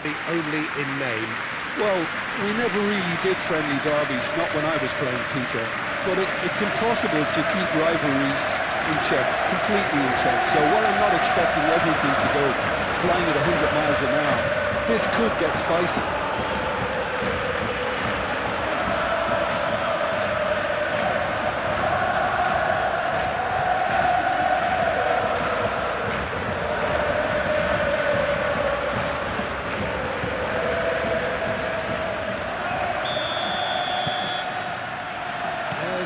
only in name. Well, we never really did friendly derbies, not when I was playing, Peter. But it's impossible to keep rivalries in check, completely in check. So while I'm not expecting everything to go flying at 100 miles an hour, this could get spicy.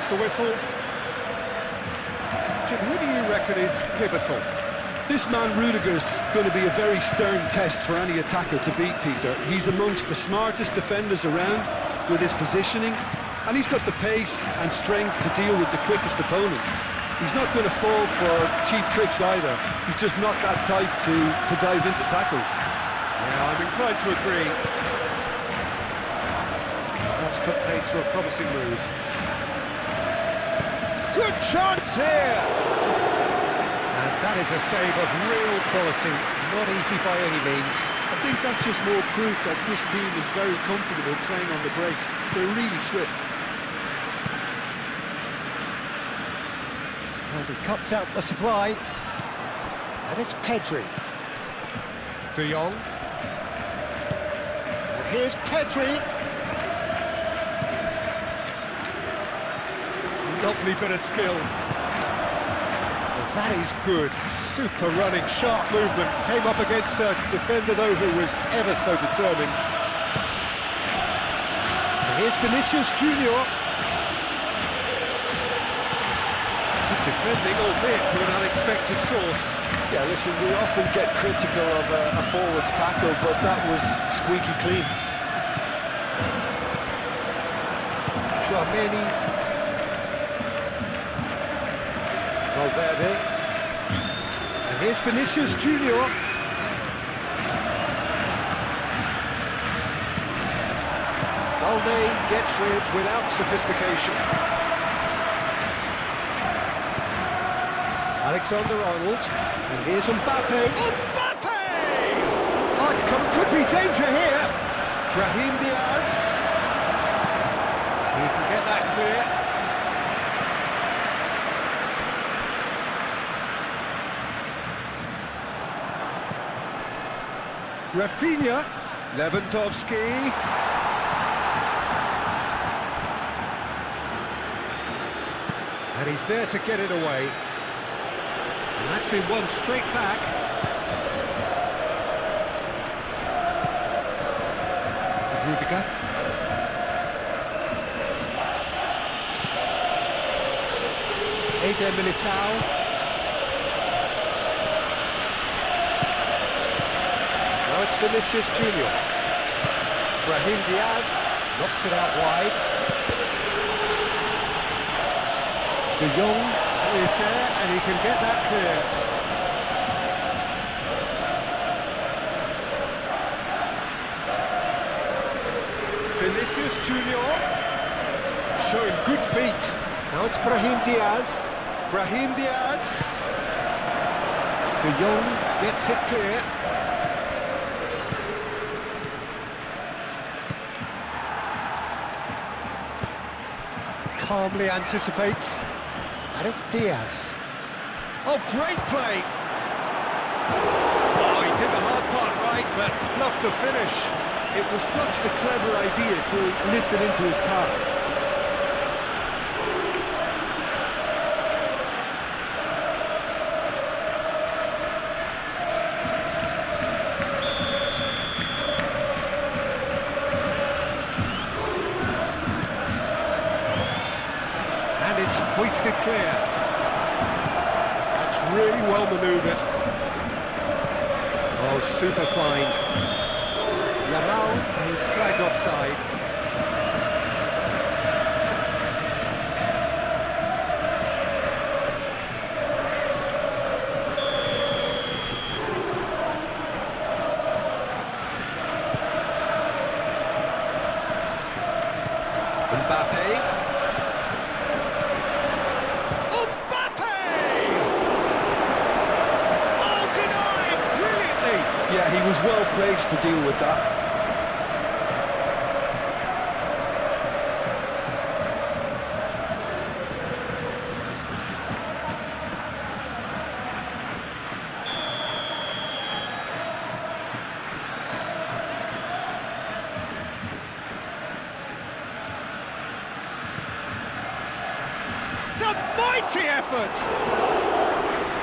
The whistle. Jim, who do you reckon is pivotal? This man Rudiger's going to be a very stern test for any attacker to beat, Peter. He's amongst the smartest defenders around with his positioning, and he's got the pace and strength to deal with the quickest opponent. He's not going to fall for cheap tricks either. He's just not that type to dive into tackles. Yeah, I'm inclined to agree. That's put paid to a promising move. Good chance here! And that is a save of real quality, not easy by any means. I think that's just more proof that this team is very comfortable playing on the break. They're really swift. And he cuts out the supply. And it's Pedri. De Jong. And here's Pedri. Lovely bit of skill. Well, that is good. Super running, sharp movement. Came up against a defender, though, who was ever so determined. And here's Vinicius Junior. Good defending, albeit from an unexpected source. Yeah, listen, we often get critical of a forward's tackle, but that was squeaky clean. Chouameni. Valverde. And here's Vinicius Junior. Valverde gets rid without sophistication. Alexander-Arnold. And here's Mbappe. Mbappe! Oh, could be danger here. Brahim Diaz. He can get that clear. Rafinha, Lewandowski. And he's there to get it away. And that's been won straight back. Rudiger. Eder Militao. It's Vinicius Junior. Brahim Diaz knocks it out wide. De Jong is there and he can get that clear. Vinicius Junior showing good feet. Now it's Brahim Diaz. Brahim Diaz. De Jong gets it clear. Calmly anticipates, and it's Diaz. Oh, great play! Oh, he did the hard part right, but fluffed the finish. It was such a clever idea to lift it into his path. It's hoisted clear. That's really well manoeuvred. Oh, super find. Yamal is flagged offside. Mbappe. Yeah, he was well placed to deal with that. It's a mighty effort!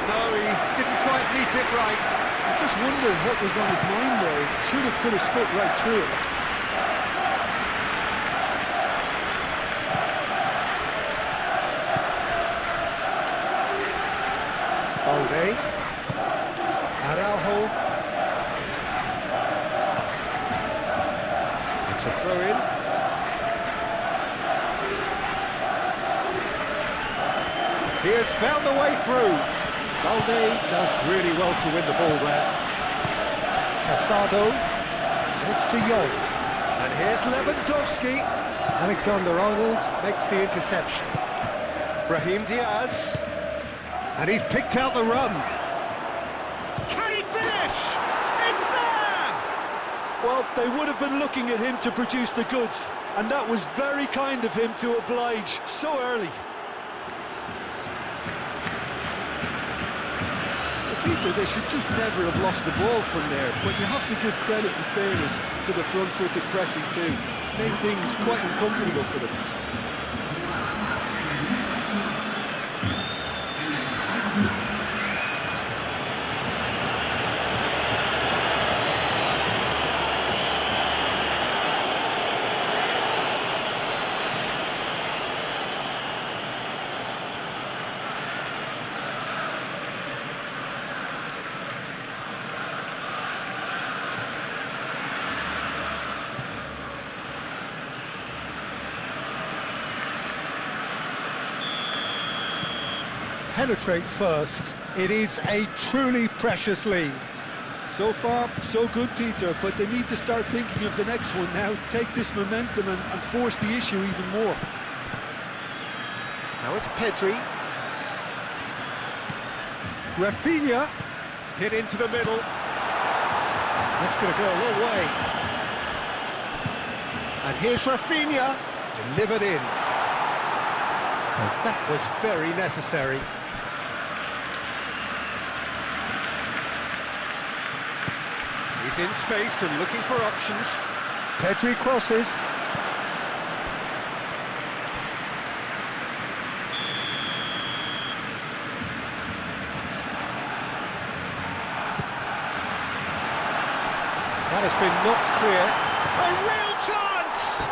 No, he didn't quite meet it right. I just wondered what was on his mind there. He should have put his foot right through it. Balde. Araujo. It's a throw-in. He has found the way through. Balde does really well to win the ball there. Casado, and it's De Jong. And here's Lewandowski. Alexander-Arnold makes the interception. Brahim Diaz. And he's picked out the run. Can he finish? It's there! Well, they would have been looking at him to produce the goods, and that was very kind of him to oblige so early. Peter, they should just never have lost the ball from there, but you have to give credit and fairness to the front-footed pressing too. Made things quite uncomfortable for them. Penetrate first. It is a truly precious lead. So far, so good, Peter, but they need to start thinking of the next one now. Take this momentum and force the issue even more. Now it's Pedri. Rafinha hit into the middle. That's going to go a long way. And here's Rafinha, delivered in. Oh, that was very necessary. He's in space and looking for options. Pedri crosses. That has been knocked clear. A real chance!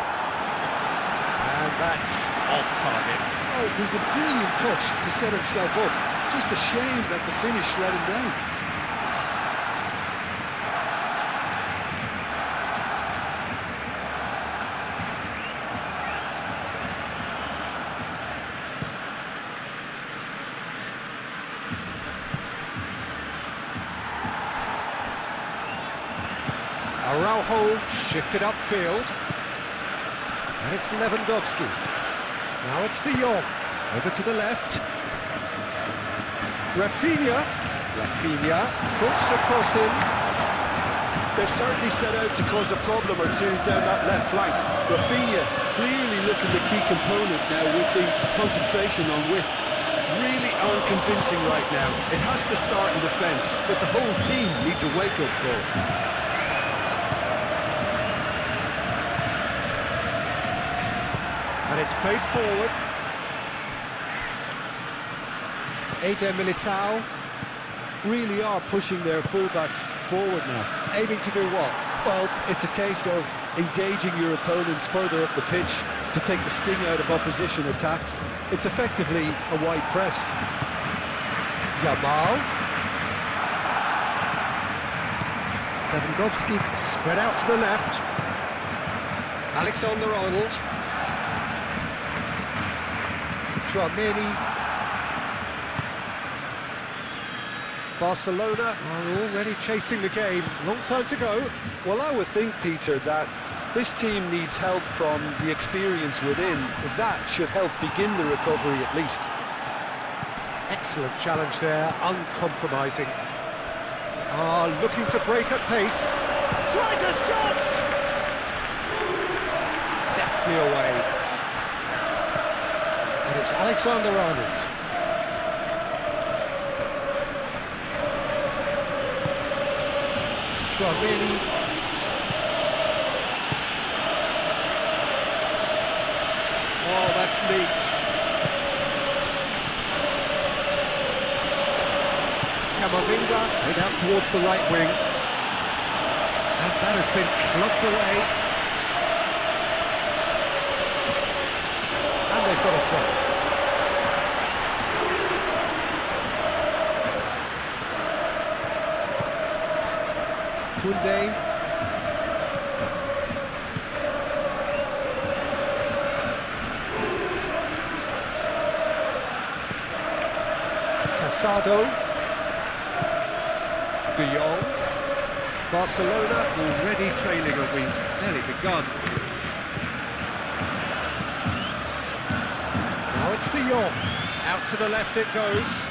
And that's off target. Oh, it was a brilliant touch to set himself up. Just a shame that the finish let him down. Araujo shifted upfield. And it's Lewandowski. Now it's De Jong. Over to the left. Rafinha puts across him. They've certainly set out to cause a problem or two down that left flank. Rafinha clearly looking the key component now with the concentration on width. Really aren't convincing right now. It has to start in defence, but the whole team needs a wake-up call. And it's played forward. Eder Militao. Really are pushing their fullbacks forward now. Aiming to do what? Well, it's a case of engaging your opponents further up the pitch to take the sting out of opposition attacks. It's effectively a wide press. Yamal. Lewandowski spread out to the left. Alexander-Arnold. Tchouameni. Barcelona are already chasing the game. Long time to go. Well, I would think, Peter, that this team needs help from the experience within. That should help begin the recovery at least. Excellent challenge there, uncompromising. Looking to break at pace. Tries a shot! Deftly away. And it's Alexander-Arnold. Tchouaméni. Oh, that's neat. Camavinga head out towards the right wing. And that has been clubbed away. And they've got a throw. Koundé. Casado. De Jong. Barcelona already trailing, and we've nearly begun. Now it's De Jong. Out to the left it goes.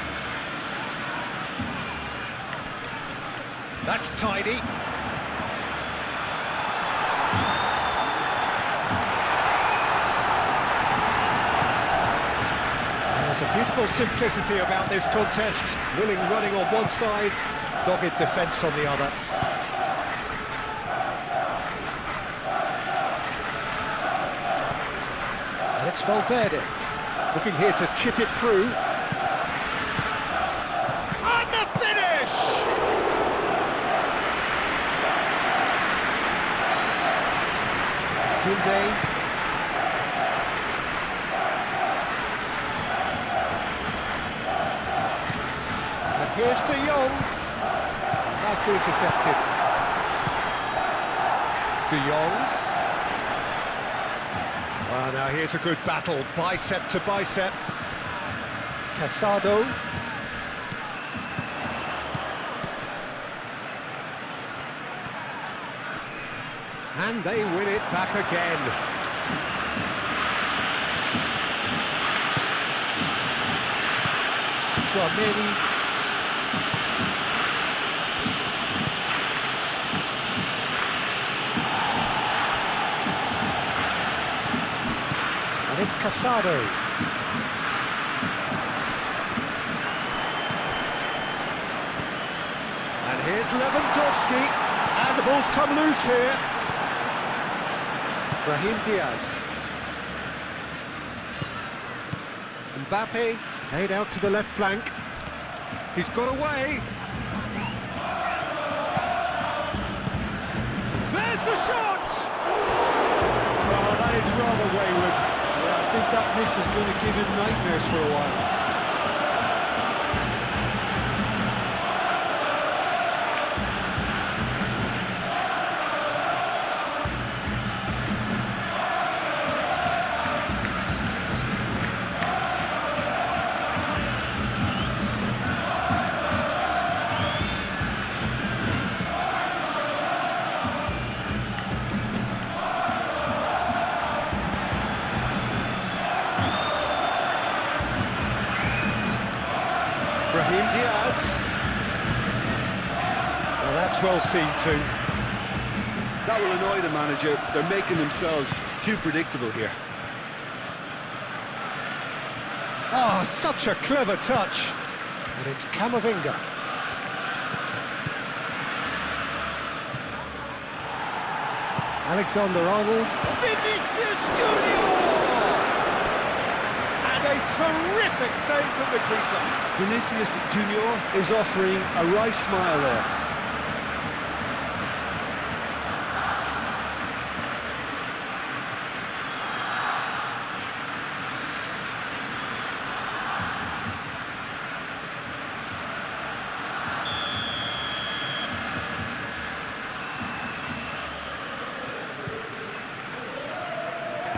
That's tidy. There's a beautiful simplicity about this contest. Willing running on one side, dogged defence on the other. And it's Valverde, looking here to chip it through. And the finish! Koundé. And here's De Jong. Nicely intercepted. De Jong. Well, now here's a good battle, bicep to bicep. Casado. And they win it back again. Tchouaméni. And it's Casado. And here's Lewandowski. And the ball's come loose here. Brahim Diaz. Mbappe played out to the left flank. He's got away. There's the shot! Oh, that is rather wayward. Yeah, I think that miss is going to give him nightmares for a while. Brahim Diaz. Well, that's well seen too. That will annoy the manager. They're making themselves too predictable here. Oh, such a clever touch. And it's Camavinga. Alexander-Arnold. Vinicius Junior! And a terrific save from the keeper. Vinicius Junior is offering a right smile there.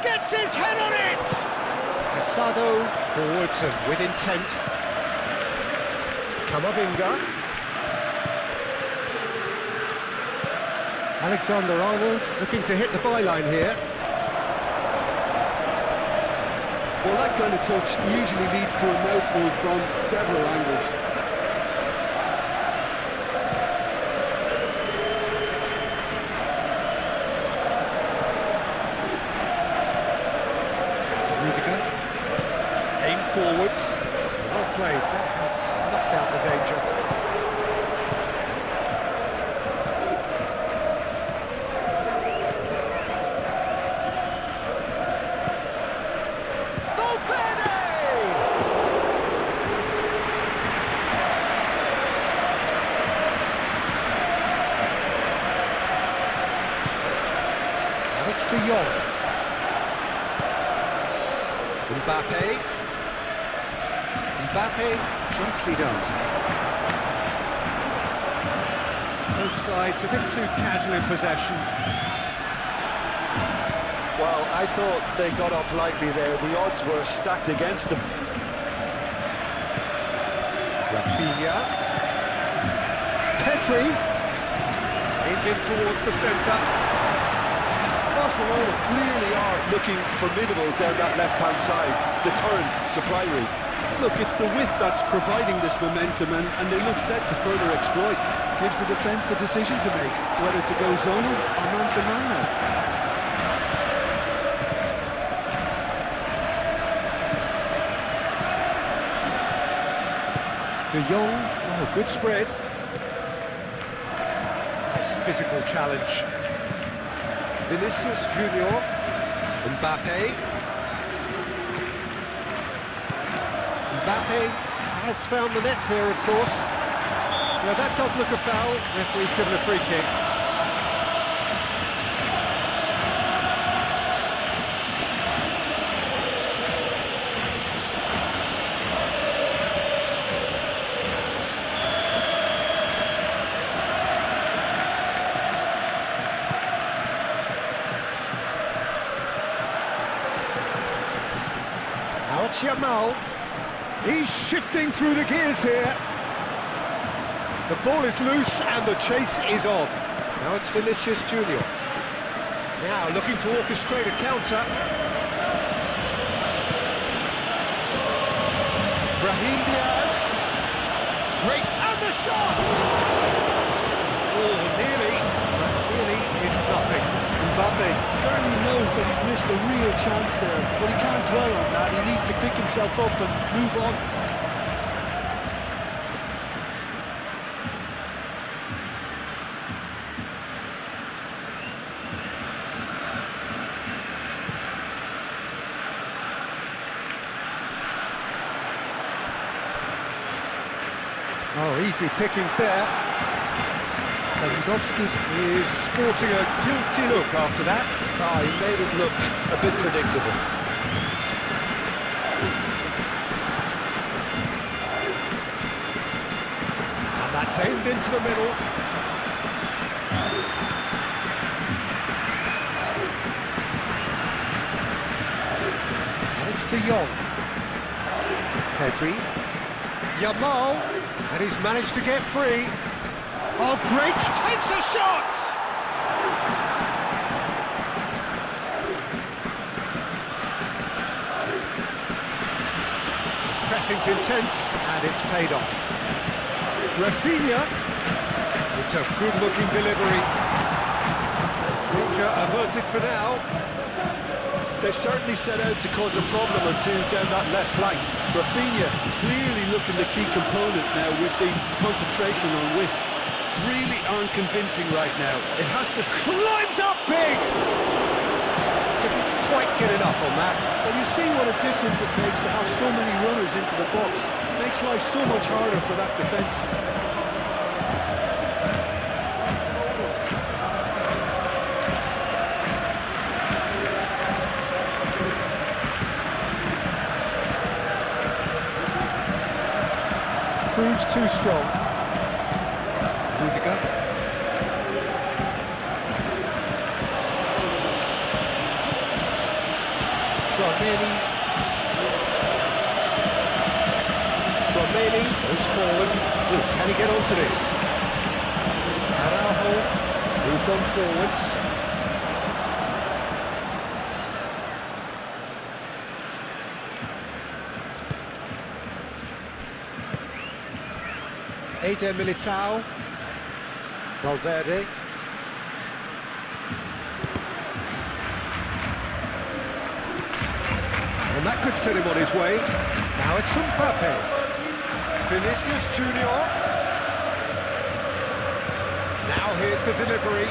Gets his head on it! Casado forwards and with intent. Camavinga. Alexander-Arnold looking to hit the byline here. Well, that kind of touch usually leads to a mouthful from several angles. De Jong. Mbappe. Mbappe, gently done. Both sides a bit too casual in possession. Well, I thought they got off lightly there. The odds were stacked against them. Rafinha. Pedri. Aimed in towards the centre. Barcelona clearly are looking formidable down that left-hand side, the current supply route. Look, it's the width that's providing this momentum, and they look set to further exploit. Gives the defence a decision to make, whether to go zonal or man-to-man now. De Jong, oh, good spread. Nice physical challenge. Vinicius Junior. Mbappe. Mbappe has found the net here, of course. Yeah, that does look a foul. Referee's given a free kick. Now it's Yamal. He's shifting through the gears here. The ball is loose and the chase is on. Now it's Vinicius Junior. Now looking to orchestrate a counter. Brahim Diaz. Great, and the shot! Oh, nearly, but nearly is nothing. Mbappe Certainly knows that he's missed a real chance there, but he can't dwell on that. He needs to pick himself up and move on. Oh, easy pickings there. Lewandowski is sporting a guilty look after that. He made it look a bit predictable. And that's aimed into the middle. And it's De Jong. Pedri. Yamal. And he's managed to get free. Oh, great! Takes a shot! Pressing's intense, and it's paid off. Rafinha. It's a good-looking delivery. Danger averted for now. They've certainly set out to cause a problem or two down that left flank. Rafinha clearly looking the key component now with the concentration on width. Really aren't convincing right now. It has to... Climbs up big! Didn't quite get enough on that. Well, you see what a difference it makes to have so many runners into the box. Makes life so much harder for that defence. Proves too strong. Rudiger. Tchouaméni goes forward. Oh, can he get onto this? Araujo moved on forwards. Eder Militao. Valverde. And that could set him on his way. Now it's Mbappe. Vinicius Junior. Now here's the delivery.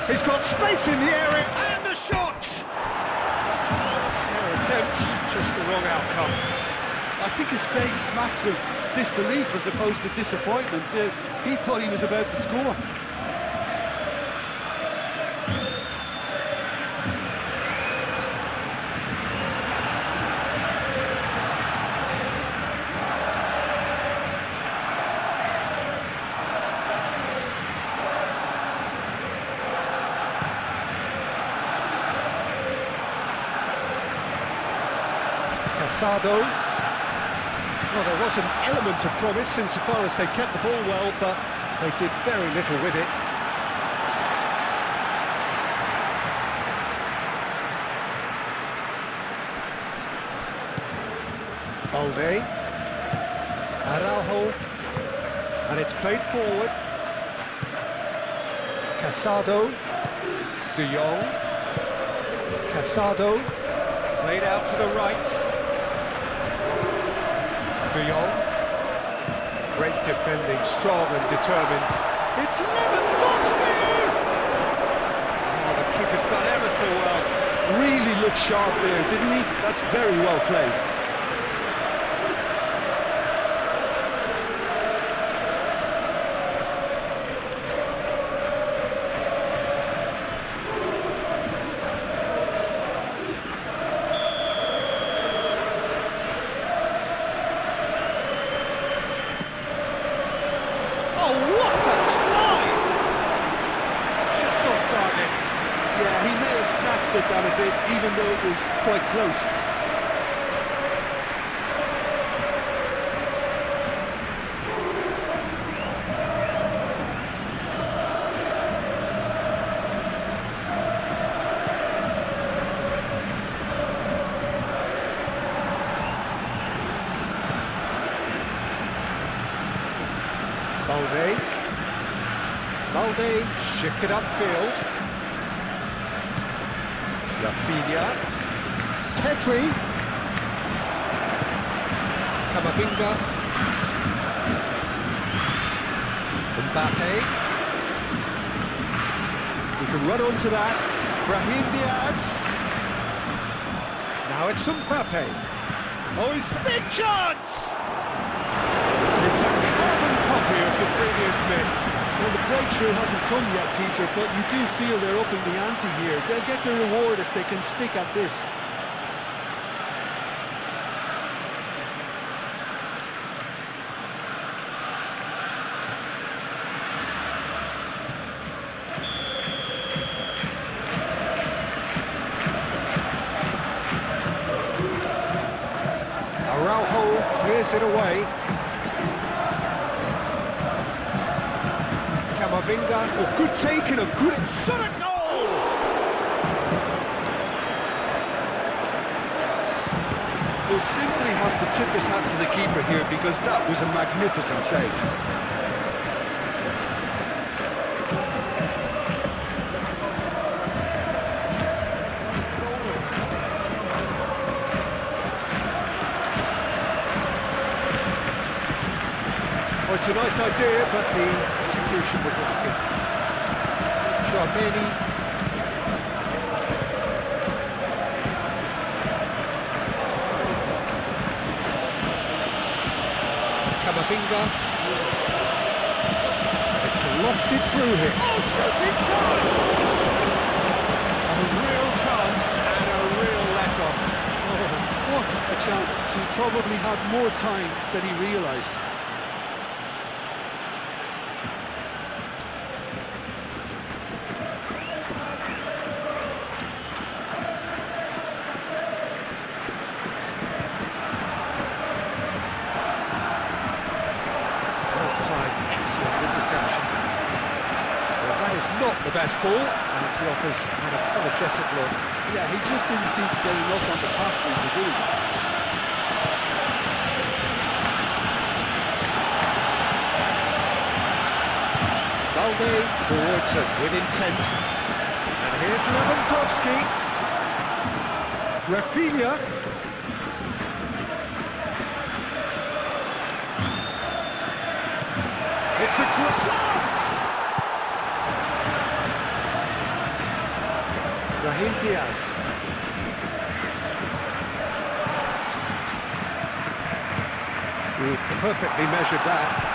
He's got space in the area, and the shot! Fair attempt, just the wrong outcome. I think his face smacks of disbelief as opposed to disappointment. He thought he was about to score. Casado. Well, there was an element of promise insofar as they kept the ball well, but they did very little with it. Balde, Araujo, and it's played forward. Casado, De Jong, Casado, played out to the right. De Jong, great defending, strong and determined. It's Lewandowski! Oh, the keeper's done ever so well. Really looked sharp there, didn't he? That's very well played. Oh, what a climb! Just off target. Yeah, he may have snatched it down a bit, even though it was quite close. Balde shifted upfield. Rafinha. Pedri. Camavinga. Mbappe. We can run onto that. Brahim Diaz. Now it's Mbappe. Oh, he's big chance! It's a carbon copy of the previous miss. Well, the breakthrough hasn't come yet, Peter, but you do feel they're upping the ante here. They'll get the reward if they can stick at this. Araujo clears it away. Camavinga, oh, good take and a good shot at goal! We'll simply have to tip his hat to the keeper here because that was a magnificent save. Well, it's a nice idea, but the execution was lacking. Chouameni. Camavinga. It's lofted through him. Oh, shooting chance! A real chance and a real let-off. Oh, what a chance. He probably had more time than he realised. Not the best ball, and he offers an apologetic look. Yeah, he just didn't seem to get enough on the pass to do it. Balde forwards and with intent. And here's Lewandowski. Rafinha. It's a great chance! Brahim Diaz. Ooh, perfectly measured that.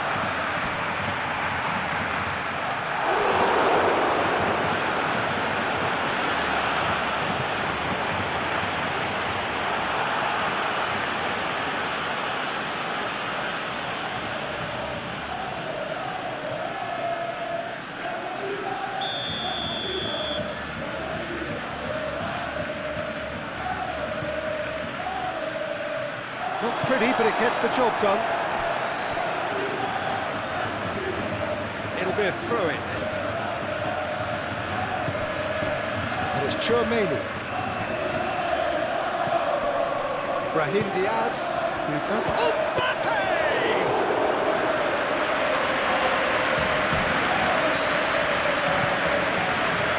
pretty, but it gets the job done. It'll be a throw-in. And it's Chouameni. Brahim Diaz. Who does? Mbappe!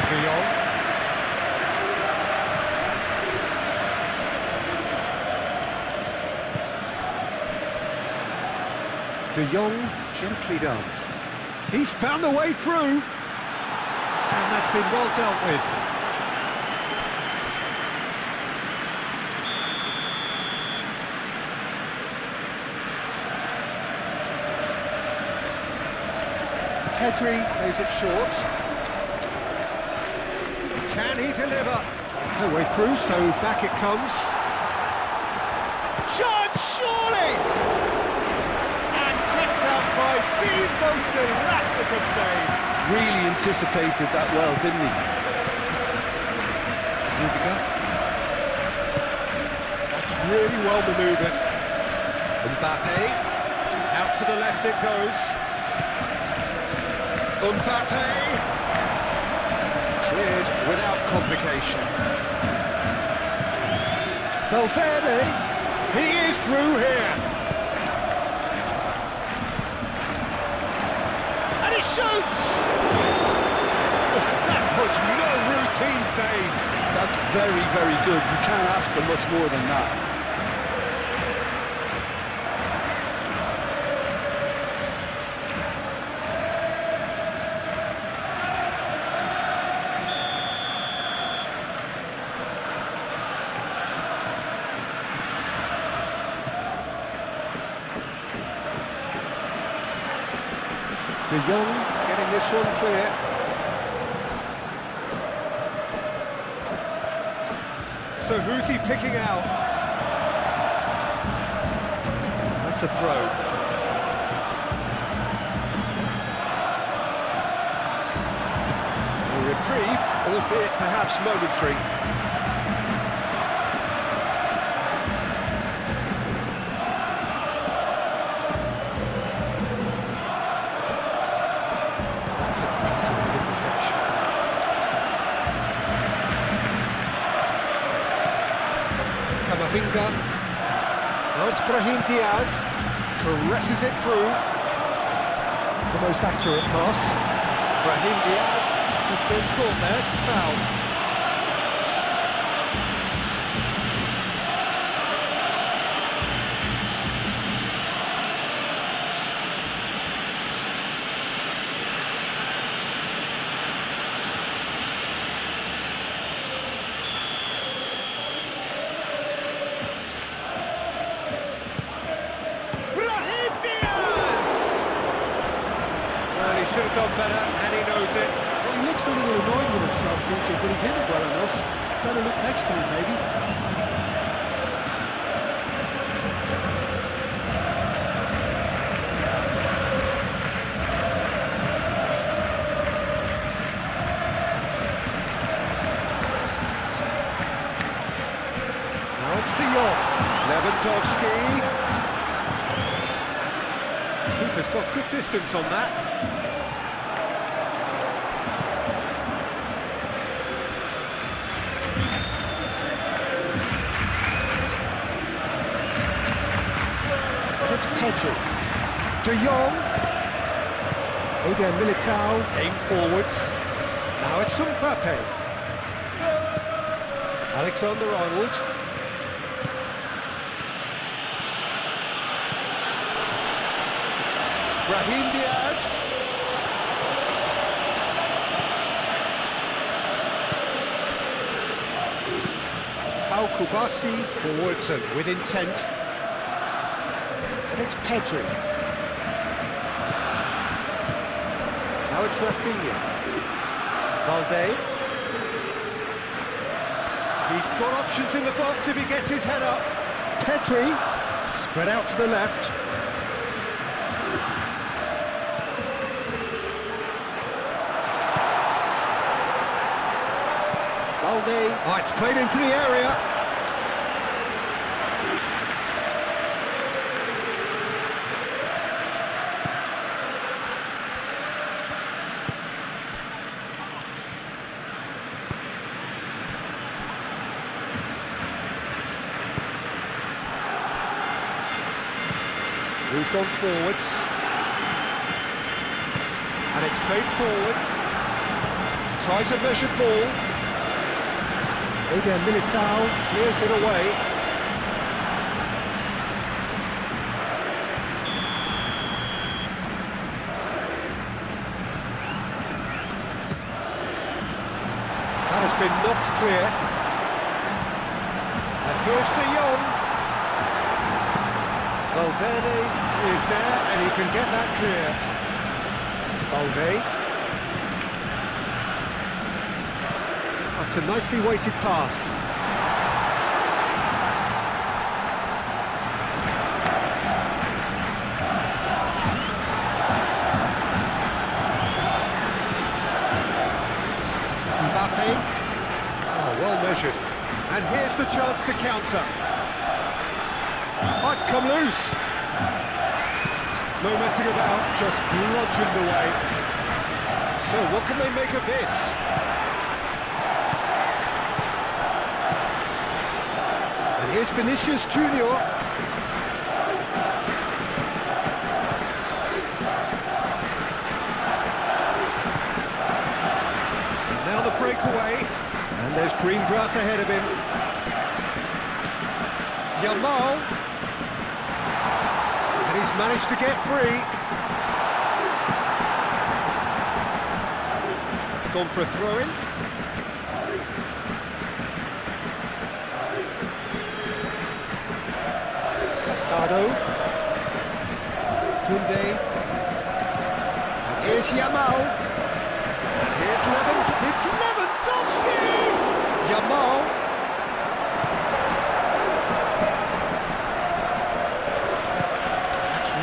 De Jong. De Jong, gently done. He's found the way through. And that's been well dealt with. Pedri plays it short. Can he deliver? No way through, so back it comes. Shot, surely! And kept out by the most elastic of saves. Really anticipated that well, didn't he? Rudiger. That's really well manoeuvred. Mbappe. Out to the left it goes. Mbappe. Cleared without complication. Valverde. He is through here. And he shoots! That was no routine save. That's very, very good. You can't ask for much more than that. De Jong getting this one clear. So who's he picking out? That's a throw. A reprieve, albeit perhaps momentary. Camavinga. Now it's Brahim Diaz. Caresses it through. The most accurate pass. Brahim Diaz has been caught there. It's a foul. Should have done better, and he knows it. Well, he looks a little annoyed with himself, Peter, but he hit it well enough. Better look next time, maybe. Now it's De Jong. Lewandowski. Keeper's got good distance on that. It's Pedri. De Jong. Eder Militao. Aim forwards. Now it's Mbappe. Alexander-Arnold. Brahim Diaz. Pau Kubasi. Forwards and with intent. And it's Pedri. Now it's Rafinha. Valde. He's got options in the box if he gets his head up. Pedri. Spread out to the left. Valde. Oh, it's played into the area. Moved on forwards. And it's played forward. Tries a measured ball. Eder Militao clears it away. That has been knocked clear. And here's De Jong. Valverde is there, and he can get that clear. Balde. That's a nicely weighted pass. Mbappe. Oh, well measured. And here's the chance to counter. Oh, it's come loose. No messing about, just bludgeoned away. So what can they make of this? And here's Vinicius Junior. And now the breakaway. And there's green grass ahead of him. Yamal. And he's managed to get free. It's gone for a throw-in. Casado. Koundé. And here's Yamal. And here's It's Lewandowski! Yamal.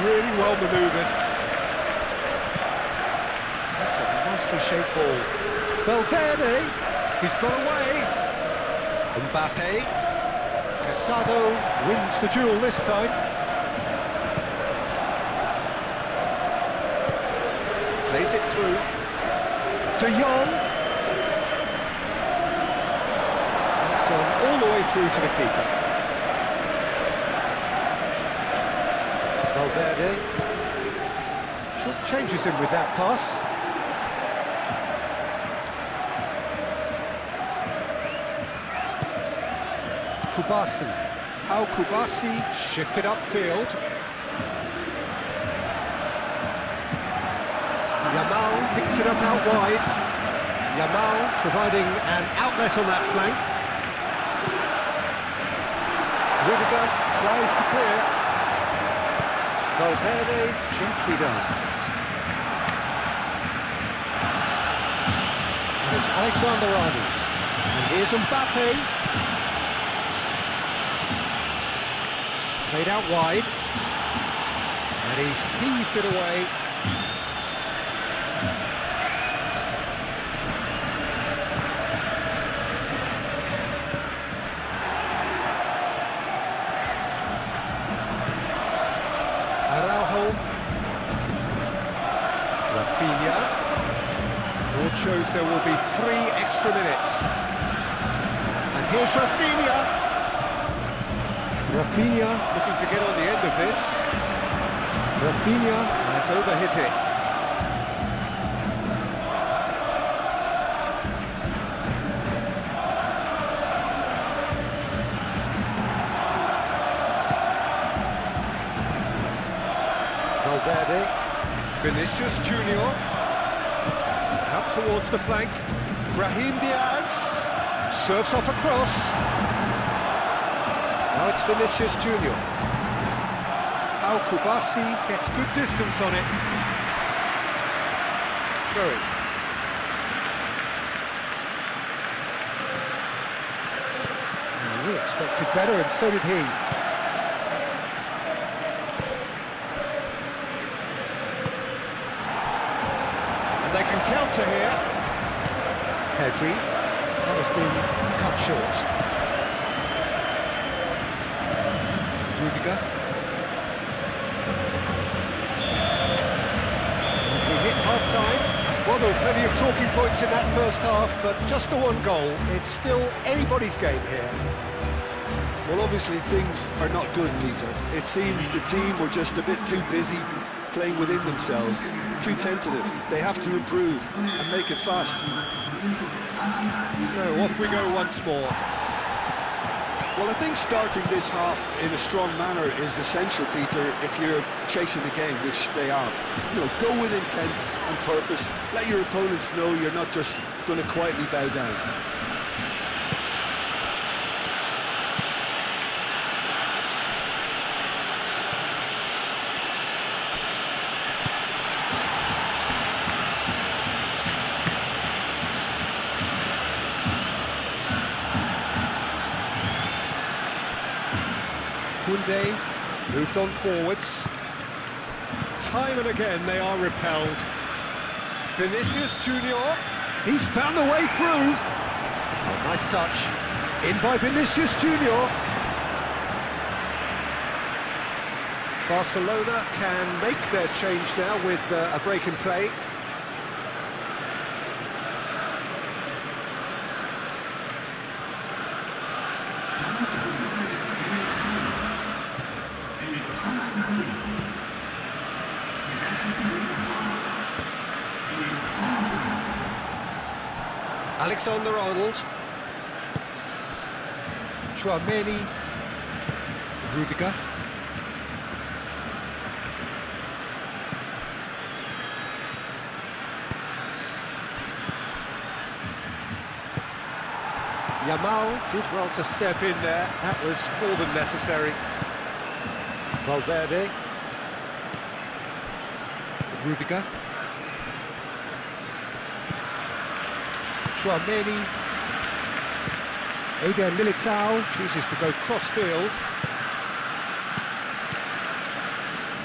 Really well manoeuvred. That's a nicely shaped ball. Valverde, he's got away. Mbappe. Casado wins the duel this time. Plays it through. De Jong. It's gone all the way through to the keeper. Valverde short changes him with that pass. Kubasi. How Kubasi shifted upfield. Yamal picks it up out wide. Yamal providing an outlet on that flank. Rudiger tries to clear. Valverde, gently done. And it's Alexander-Arnold. And here's Mbappe. Played out wide. And he's heaved it away. Rafinha. Board shows there will be 3 extra minutes. And here's Rafinha. Rafinha looking to get on the end of this. Rafinha has overhit it. Valverde. Vinicius Junior. Out towards the flank. Brahim Diaz. Serves up across. Now it's Vinicius Junior. Al Kubasi gets good distance on it. Throw it. We expected better, and so did he. They can counter here. Pedri, that has been cut short. Rudiger. We hit half-time. Well, there were plenty of talking points in that first half, but just the one goal. It's still anybody's game here. Well, obviously things are not good, Peter. It seems the team were just a bit too busy playing within themselves, too tentative. They have to improve and make it fast. So off we go once more. Well, I think starting this half in a strong manner is essential, Peter, if you're chasing the game, which they are. You know, go with intent and purpose. Let your opponents know you're not just going to quietly bow down. Koundé moved on forwards. Time and again they are repelled. Vinicius Junior, he's found the way through. Oh, nice touch. In by Vinicius Junior. Barcelona can make their change now with a break in play. Alexander-Arnold, Chouameni, Rudiger, Yamal did well to step in there, that was more than necessary. Valverde, Rudiger, Chouameni, Eder Militao chooses to go cross-field.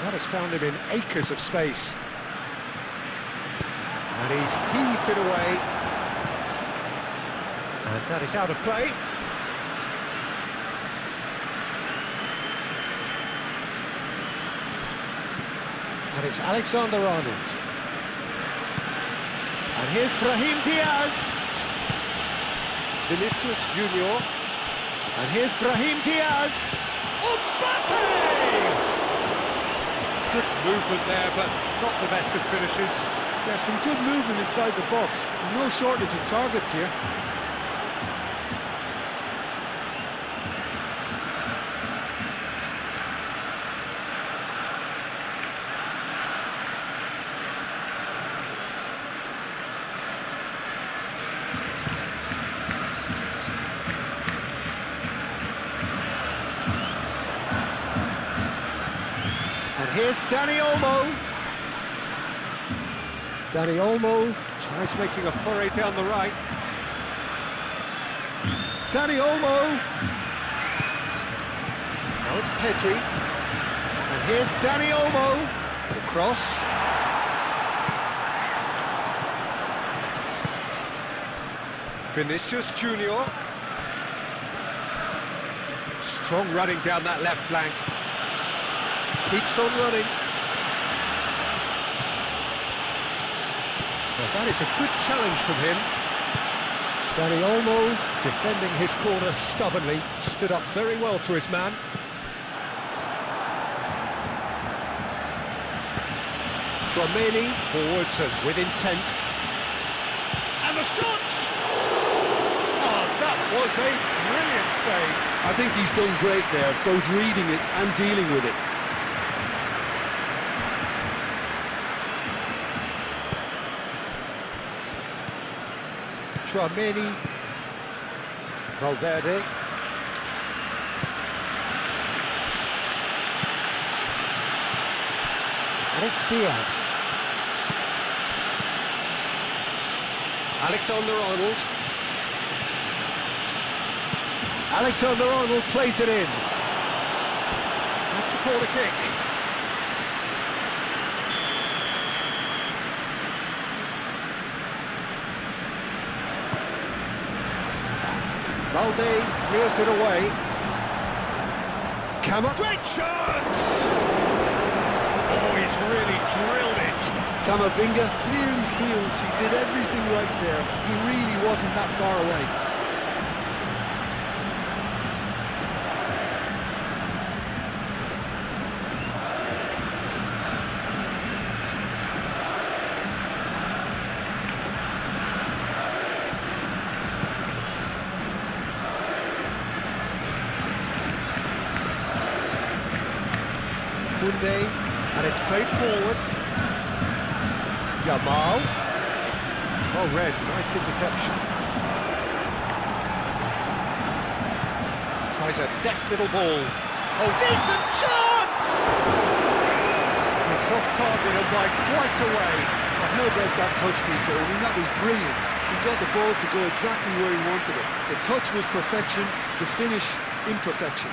That has found him in acres of space. And he's heaved it away. And that is out of play. And it's Alexander-Arnold. And here's Brahim Diaz. Vinicius Junior. And here's Brahim Diaz. Mbappe! Good movement there, but not the best of finishes. Yeah, some good movement inside the box. No shortage of targets here. Here's Dani Olmo. Dani Olmo tries making a foray down the right. Dani Olmo. Now it's Pedri. And here's Dani Olmo. The cross. Vinicius Junior. Strong running down that left flank. Keeps on running. Well, that is a good challenge from him. Dani Olmo, defending his corner stubbornly, stood up very well to his man. Chouameni, forwards and with intent. And the shot! Oh, that was a brilliant save. I think he's done great there, both reading it and dealing with it. Chouameni, Valverde, and it's Diaz. Alexander-Arnold. Alexander-Arnold plays it in. That's a corner kick. Balde clears it away. Great chance! Oh, he's really drilled it. Camavinga clearly feels he did everything right there. He really wasn't that far away. Koundé, and it's played forward. Yamal. Well read, nice interception. Tries a deft little ball. Oh, decent chance! It's off target and by quite a way. How about that touch, Peter? I mean, that was brilliant. He got the ball to go exactly where he wanted it. The touch was perfection, the finish imperfection.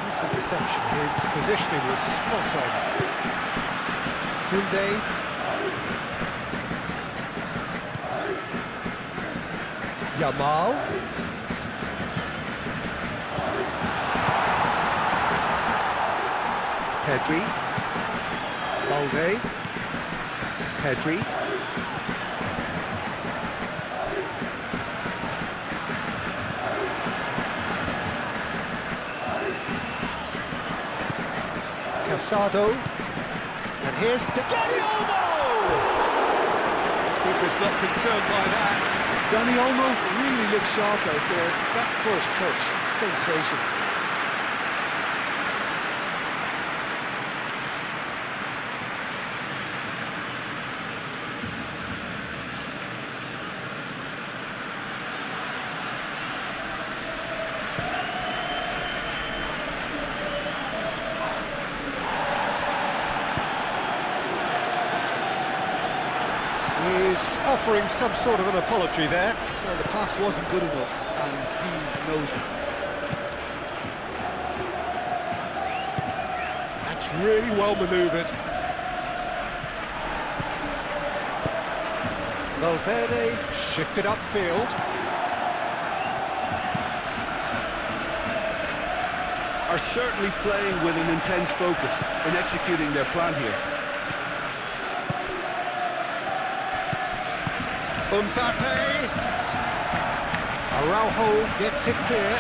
Nice interception. His positioning was spot on. Koundé. Yamal. Pedri. Balde. Pedri. Casado. And here's Dani Olmo! Keeper's not concerned by that. Dani Olmo really looked sharp out there. That first touch, sensational. He's offering some sort of an apology there. Well, the pass wasn't good enough, and he knows it. That's really well manoeuvred. Valverde shifted upfield. Are certainly playing with an intense focus in executing their plan here. Mbappe. Araujo gets it clear.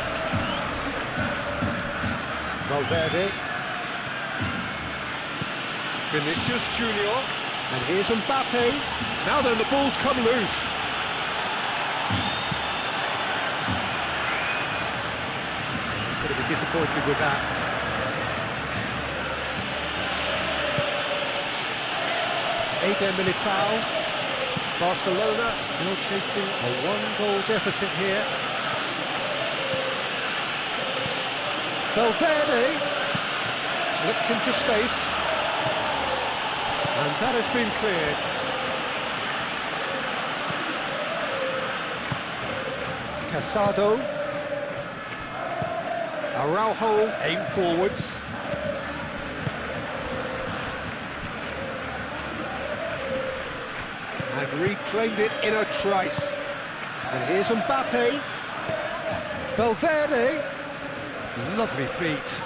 Valverde. Vinicius Junior. And here's Mbappe. Now then, the ball's come loose. He's going to be disappointed with that. Eder Militao. Barcelona still chasing a one-goal deficit here. Valverde clipped into space, and that has been cleared. Casado. Araujo aimed forwards. And reclaimed it in a trice. And here's Mbappe. Valverde. Lovely feet.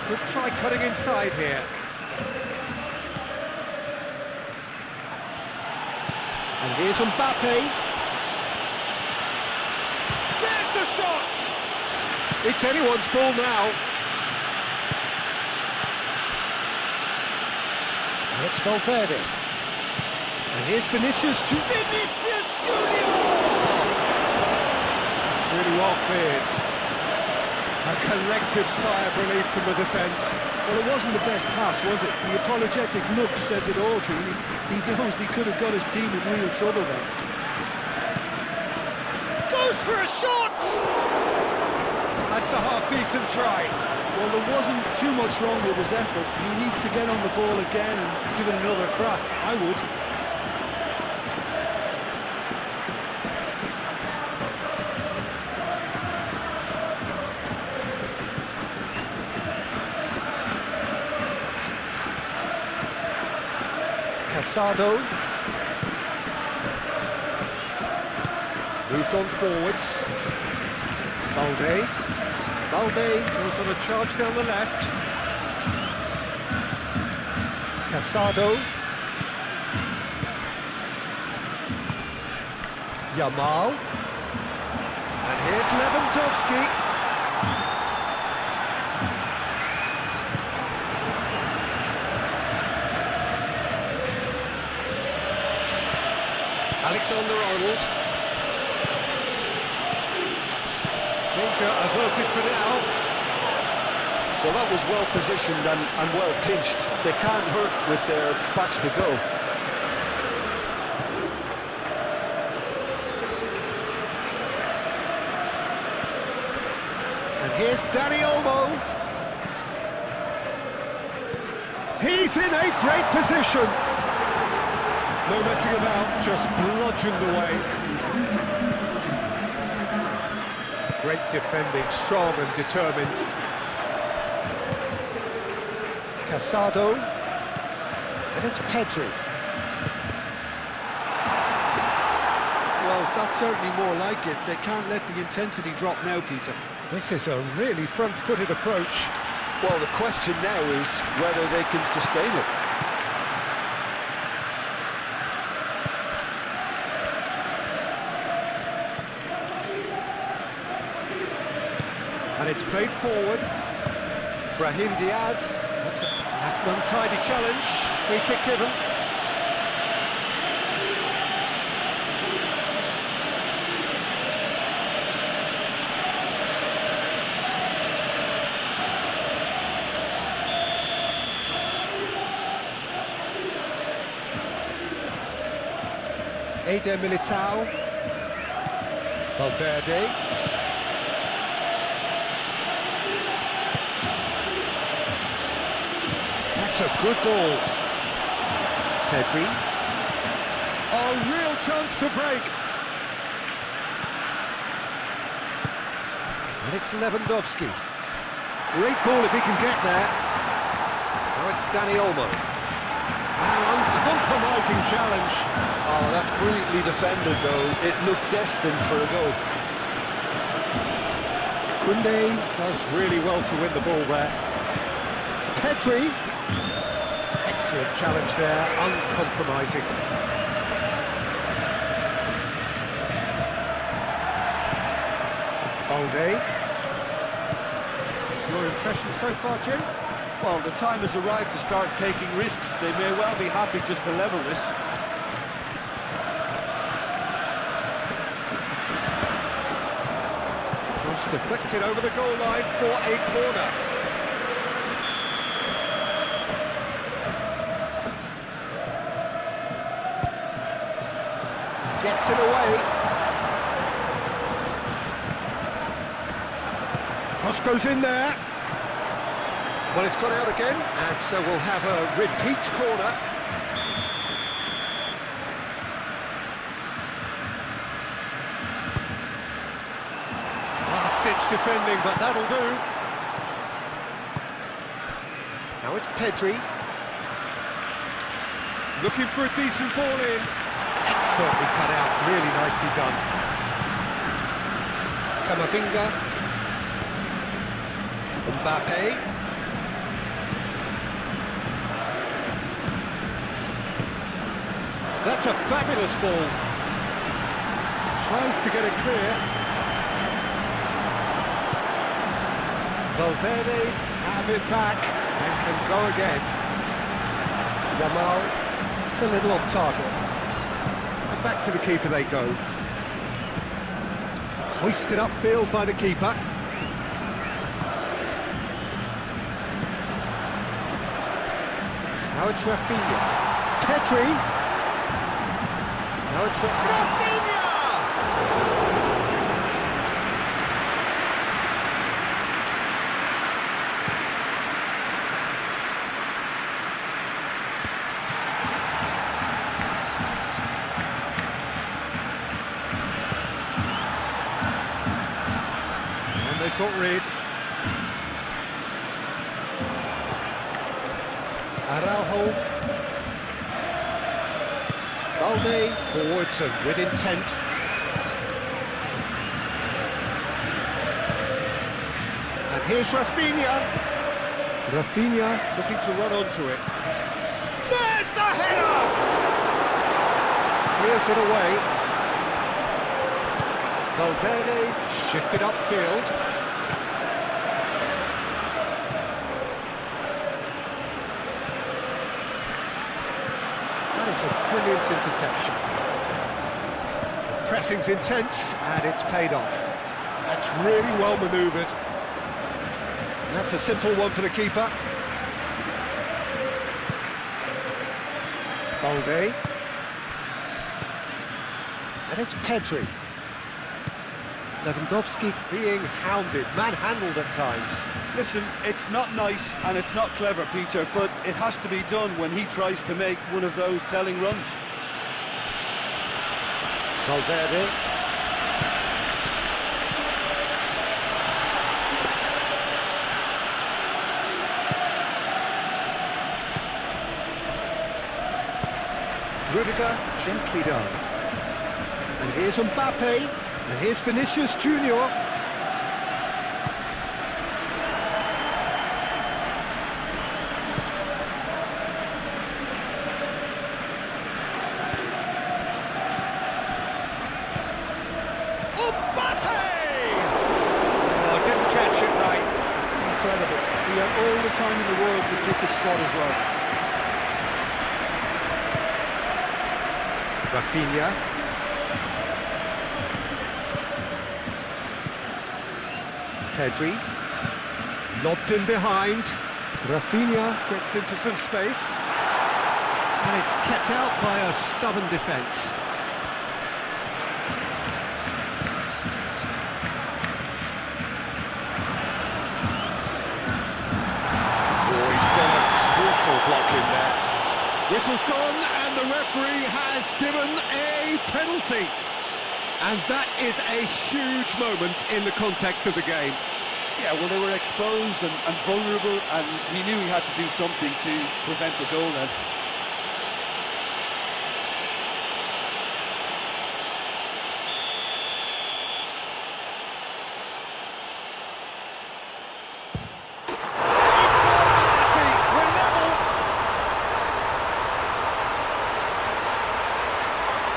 Could try cutting inside here. And here's Mbappe. There's the shot! It's anyone's ball now. And it's Valverde. And here's Vinicius Junior. Vinicius Junior! It's really well cleared. A collective sigh of relief from the defence. Well, it wasn't the best pass, was it? The apologetic look says it all, really. He knows he could have got his team in real trouble then. Goes for a shot! That's a half-decent try. Well, there wasn't too much wrong with his effort. He needs to get on the ball again and give it another crack. I would. Casado. Moved on forwards. Balde. Balde goes on a charge down the left. Casado. Yamal. And here's Lewandowski. Alexander-Arnold. Danger averted for now. Well, that was well positioned and well pinched. They can't hurt with their backs to go. And here's Dani Olmo. He's in a great position. No messing about, just bludgeoned away. Great defending, strong and determined. Casado. And it's Pedri. Well, that's certainly more like it. They can't let the intensity drop now, Peter. This is a really front-footed approach. Well, the question now is whether they can sustain it. And it's played forward. Brahim Diaz. That's an untidy challenge. Free kick given. Eder Militao. Valverde. That's a good ball. Pedri. Oh, real chance to break. And it's Lewandowski. Great ball if he can get there. Now it's Dani Olmo. An uncompromising challenge. Oh, that's brilliantly defended, though. It looked destined for a goal. Koundé does really well to win the ball there. Pedri. Excellent challenge there, uncompromising. Balde. Your impression so far, Jim? Well, the time has arrived to start taking risks. They may well be happy just to level this. Cross deflected over the goal line for a corner. Gets it away. Cross goes in there. Well, it's gone out again, and so we'll have a repeat corner. Last-ditch defending, but that'll do. Now it's Pedri. Looking for a decent ball in. Expertly cut out, really nicely done. Camavinga. Mbappe. That's a fabulous ball. Tries to get it clear. Valverde have it back and can go again. Yamal, it's a little off target. And back to the keeper they go. Hoisted upfield by the keeper. Now it's Rafinha. Pedri. Now it's Rafinha! And they've got rid. Araujo. Balde forwards and with intent. And here's Rafinha. Rafinha looking to run onto it. There's the header! Clears it away. Valverde shifted upfield. That is a brilliant interception. Pressing's intense, and it's paid off. That's really well manoeuvred. And that's a simple one for the keeper. Balde. And it's Pedri. Lewandowski being hounded, manhandled at times. Listen, it's not nice and it's not clever, Peter, but it has to be done when he tries to make one of those telling runs. Valverde. Rudiger gently done. And here's Mbappe. And here's Vinicius Junior. Mbappe! Oh, didn't catch it right. Incredible. He had all the time in the world to pick his spot as well. Rafinha. Pedri, lobbed in behind. Rafinha gets into some space, and it's kept out by a stubborn defence. Oh, he's got a crucial block in there. Whistle's gone, and the referee has given a penalty. And that is a huge moment in the context of the game. Yeah, well, they were exposed and vulnerable, and he knew he had to do something to prevent a goal then.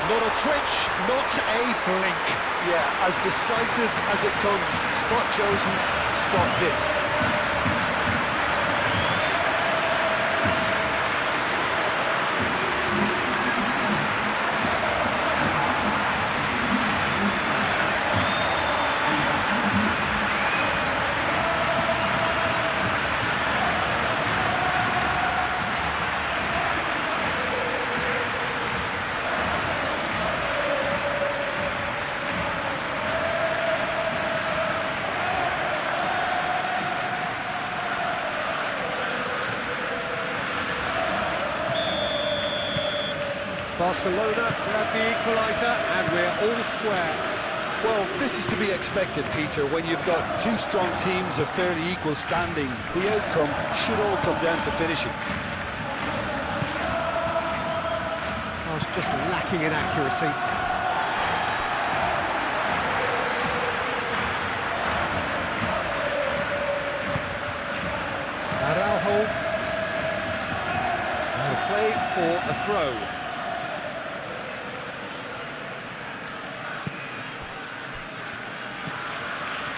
Not a twitch, not a blink. Yeah, as decisive as it comes. Spot chosen, spot hit. Barcelona grab the equaliser, and we're all square. Well, this is to be expected, Peter, when you've got two strong teams of fairly equal standing. The outcome should all come down to finishing. I was just lacking in accuracy. Araujo. And a play for a throw.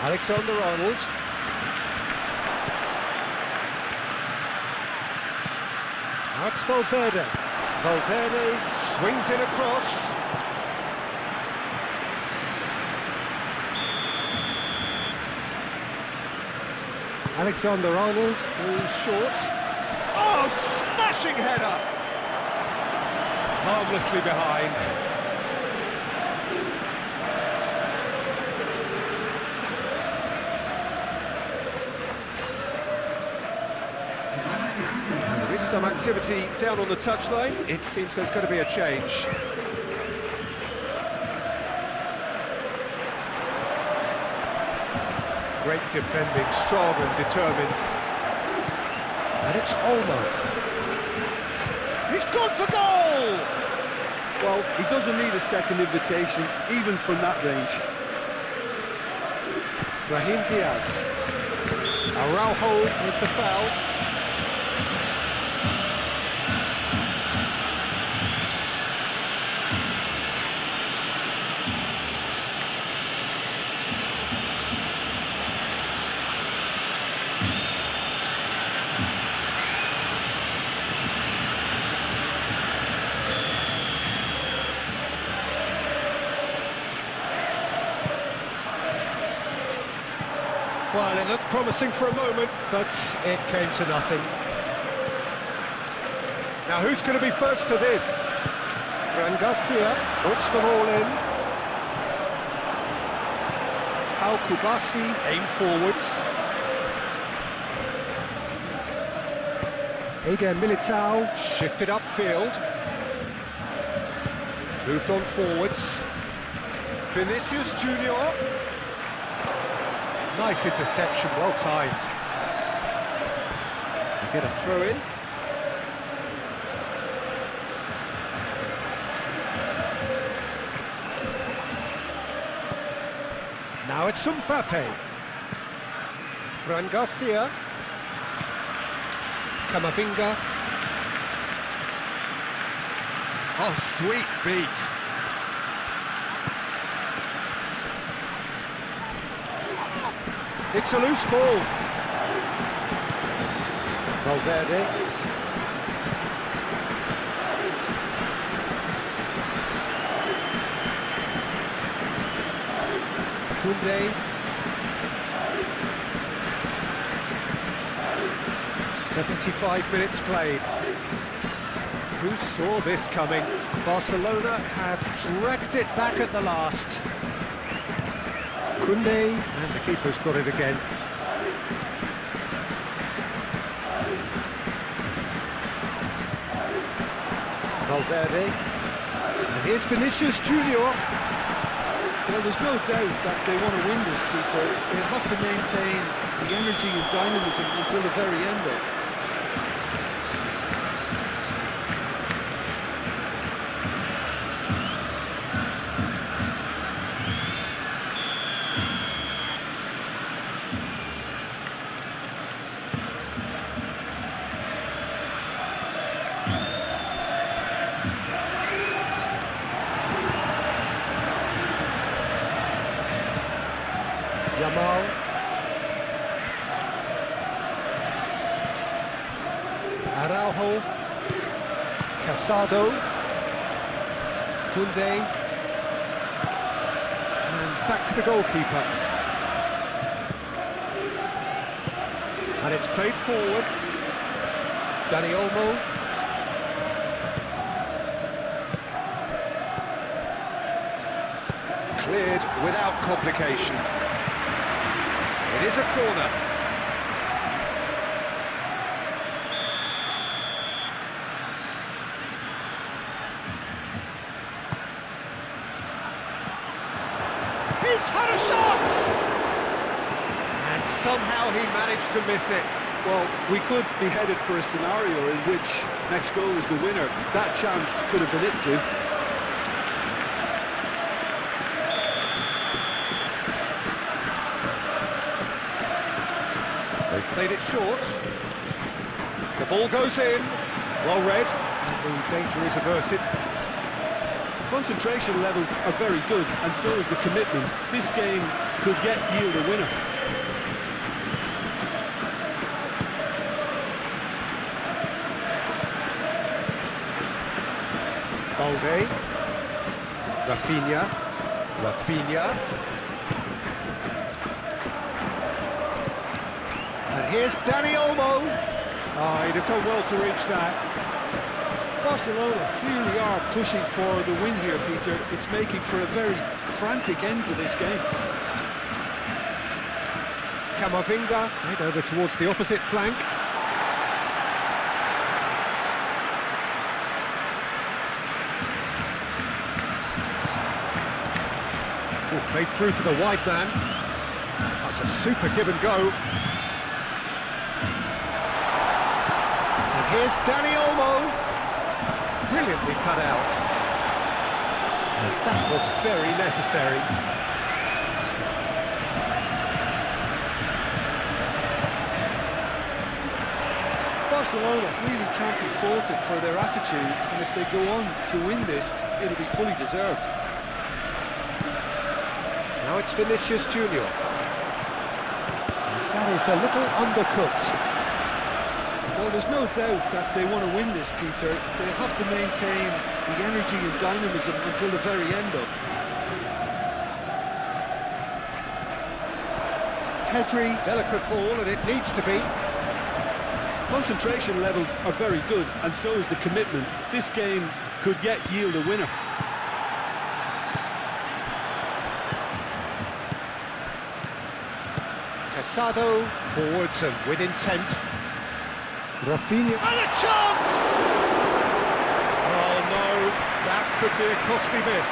Alexander-Arnold. Now it's Valverde. Valverde swings it across. Alexander-Arnold goes short. Oh, smashing header! Harmlessly behind. There is some activity down on the touchline. It seems there's going to be a change. Great defending, strong and determined. And it's Olmo. He's gone for goal! Well, he doesn't need a second invitation, even from that range. Brahim Diaz. Araujo with the foul. Well, it looked promising for a moment, but it came to nothing. Now, who's going to be first to this? Fran Garcia puts them all in. Pau Kubasi aimed forwards. Eder Militao shifted upfield. Moved on forwards. Vinicius Junior. Nice interception, well timed. You get a throw in. Now it's Mbappe. Fran Garcia. Camavinga. Oh, sweet feet. It's a loose ball. Valverde. Koundé. 75 minutes played. Who saw this coming? Barcelona have dragged it back at the last. Koundé, and the keeper's got it again. Valverde. And here's Vinicius Junior. Well, there's no doubt that they want to win this, Peter. They'll have to maintain the energy and dynamism until the very end, though. Yamal. Araujo. Casado. Koundé. And back to the goalkeeper. And it's played forward. Dani Olmo. Cleared without complication. It is a corner. He's had a shot! And somehow he managed to miss it. Well, we could be headed for a scenario in which next goal is the winner. That chance could have been it too. They've played it short. The ball goes in. Well read. And the danger is averted. Concentration levels are very good, and so is the commitment. This game could yield a winner. Balde. Rafinha. And here's Dani Olmo. Oh, he'd have done well to reach that. Barcelona really are pushing for the win here, Peter. It's making for a very frantic end to this game. Camavinga, right over towards the opposite flank. Oh, played through for the wide man. That's a super give and go. And here's Dani Olmo. Brilliantly cut out. And that was very necessary. Barcelona really can't be faulted for their attitude, and if they go on to win this, it'll be fully deserved. Now it's Vinicius Junior. That is a little undercooked. Well, there's no doubt that they want to win this, Peter. They'll have to maintain the energy and dynamism until the very end, though. Pedri, delicate ball, and it needs to be. Concentration levels are very good, and so is the commitment. This game could yet yield a winner. Casado, forwards and with intent. Rafinha, and a chance! Oh no, that could be a costly miss.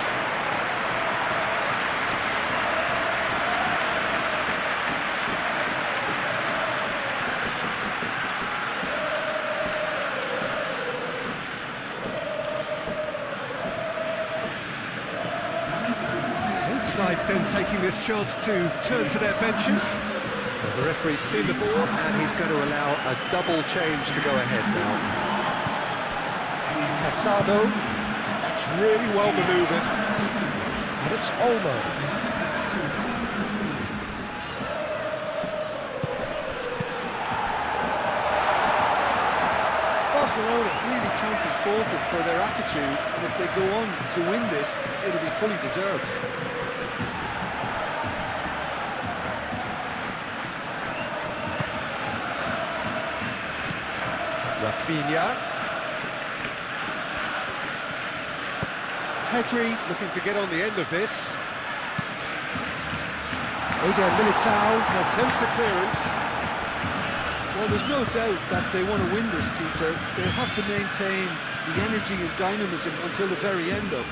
Both sides then taking this chance to turn to their benches. The referee's seen the ball and he's going to allow a double change to go ahead now. Casado, that's really well manoeuvred. And it's Olmo. Barcelona really can't be faulted for their attitude, and if they go on to win this, it'll be fully deserved. Rafinha. Pedri looking to get on the end of this. Eder Militao attempts a clearance. Well, there's no doubt that they want to win this, Peter. They'll have to maintain the energy and dynamism until the very end, though.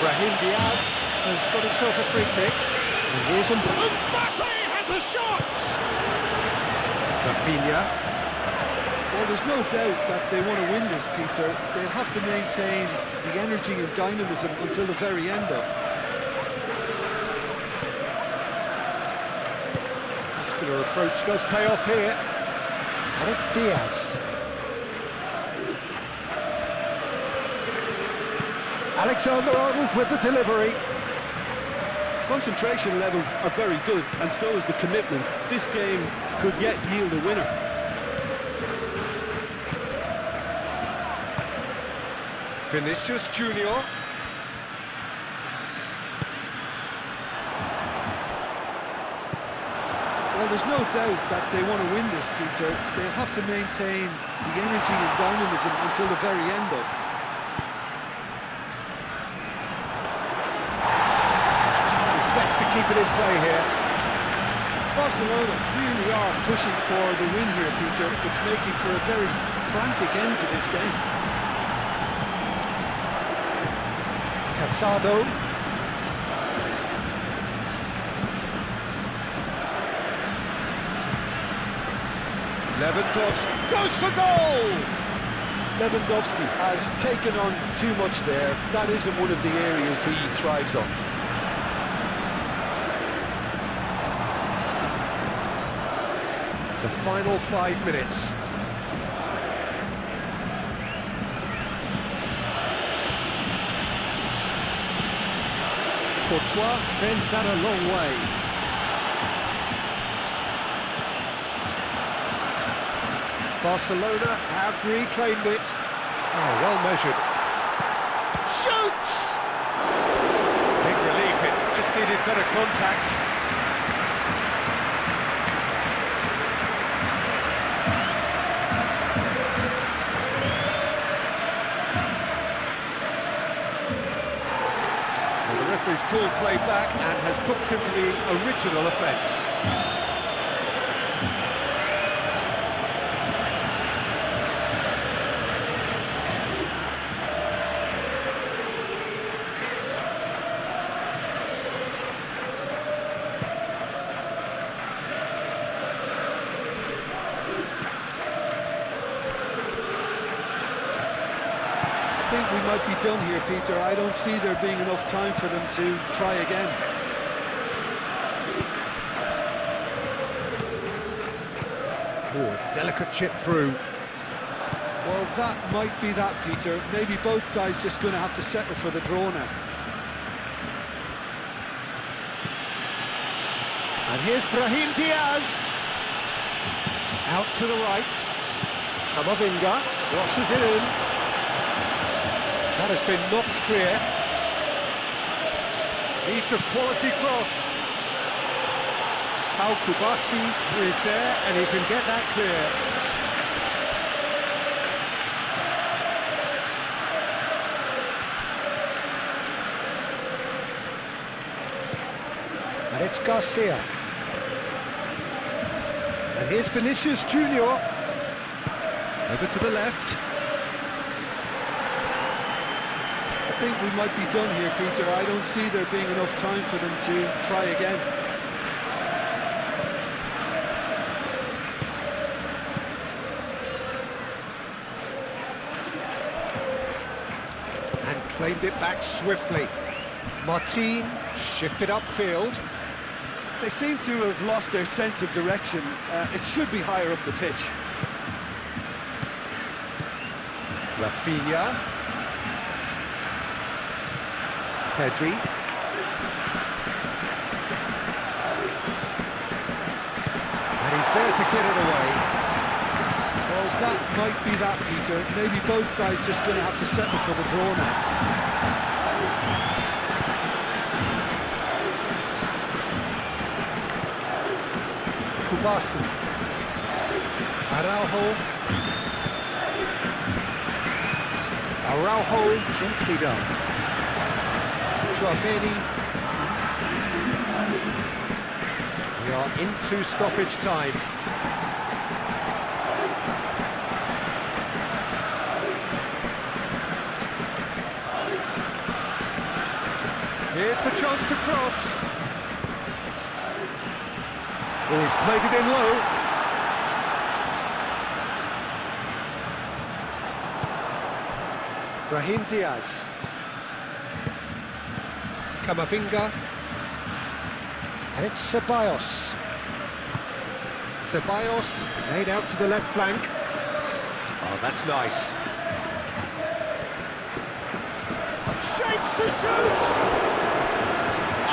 Brahim Diaz has got himself a free kick. And here's Mbappe has a shot! Rafinha. Well, there's no doubt that they want to win this, Peter. They'll have to maintain the energy and dynamism until the very end, though. Muscular approach does pay off here. And it's Diaz. Alexander-Arnold with the delivery. Concentration levels are very good, and so is the commitment. This game could yet yield a winner. Vinicius Junior. Well, there's no doubt that they want to win this, Peter. They'll have to maintain the energy and dynamism until the very end, though. It's best to keep it in play here. Barcelona really are pushing for the win here, Peter. It's making for a very frantic end to this game. Casado. Lewandowski goes for goal! Lewandowski has taken on too much there. That isn't one of the areas he thrives on. The final 5 minutes. Courtois sends that a long way. Barcelona have reclaimed it. Oh, well measured. Shoots! Big relief, it just needed better contact. Well, the referee's called play back and has booked him for the original offence. I think we might be done here, Peter. I don't see there being enough time for them to try again. Oh, delicate chip through. Well, that might be that, Peter. Maybe both sides just going to have to settle for the draw now. And here's Brahim Diaz. Out to the right. Camavinga crosses it in. That has been knocked clear. Needs a quality cross. Paul Kubashi is there, and he can get that clear. And it's Garcia. And here's Vinicius Junior. Over to the left. I think we might be done here, Peter. I don't see there being enough time for them to try again. And claimed it back swiftly. Martin shifted upfield. They seem to have lost their sense of direction. It should be higher up the pitch. Rafinha. Pedri. And he's there to get it away. Well, that might be that, Peter. Maybe both sides just going to have to settle for the draw now. Kubasu. Araujo gently done. Chouameni. We are into stoppage time. Here's the chance to cross. Oh, he's played it in low. Brahim Diaz. Camavinga. And it's Ceballos. Ceballos laid out to the left flank. Oh, that's nice. Shapes to shoot!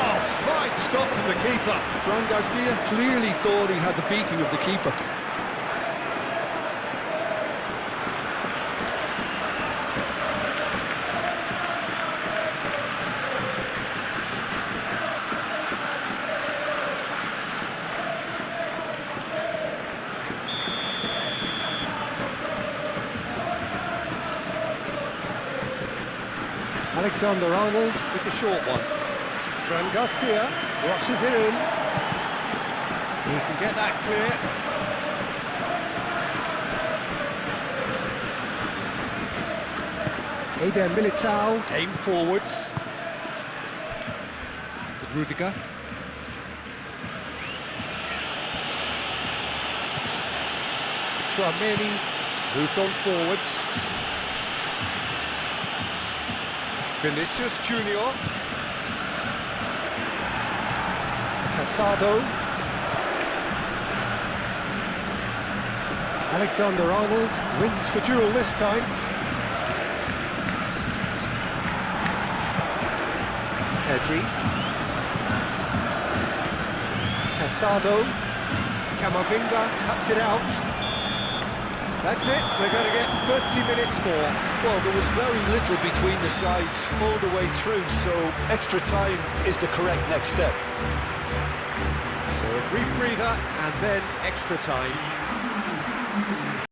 Oh, fine stop from the keeper. Fran Garcia clearly thought he had the beating of the keeper. Alexander-Arnold with the short one. Fran Garcia crosses it in. He can get that clear. Eder Militao came forwards. With Rudiger. Chouameni moved on forwards. Vinicius Junior. Casado. Alexander-Arnold wins the duel this time. Pedri. Casado. Camavinga cuts it out. That's it, they're going to get 30 minutes more. Well, there was very little between the sides all the way through, so extra time is the correct next step. So a brief breather and then extra time.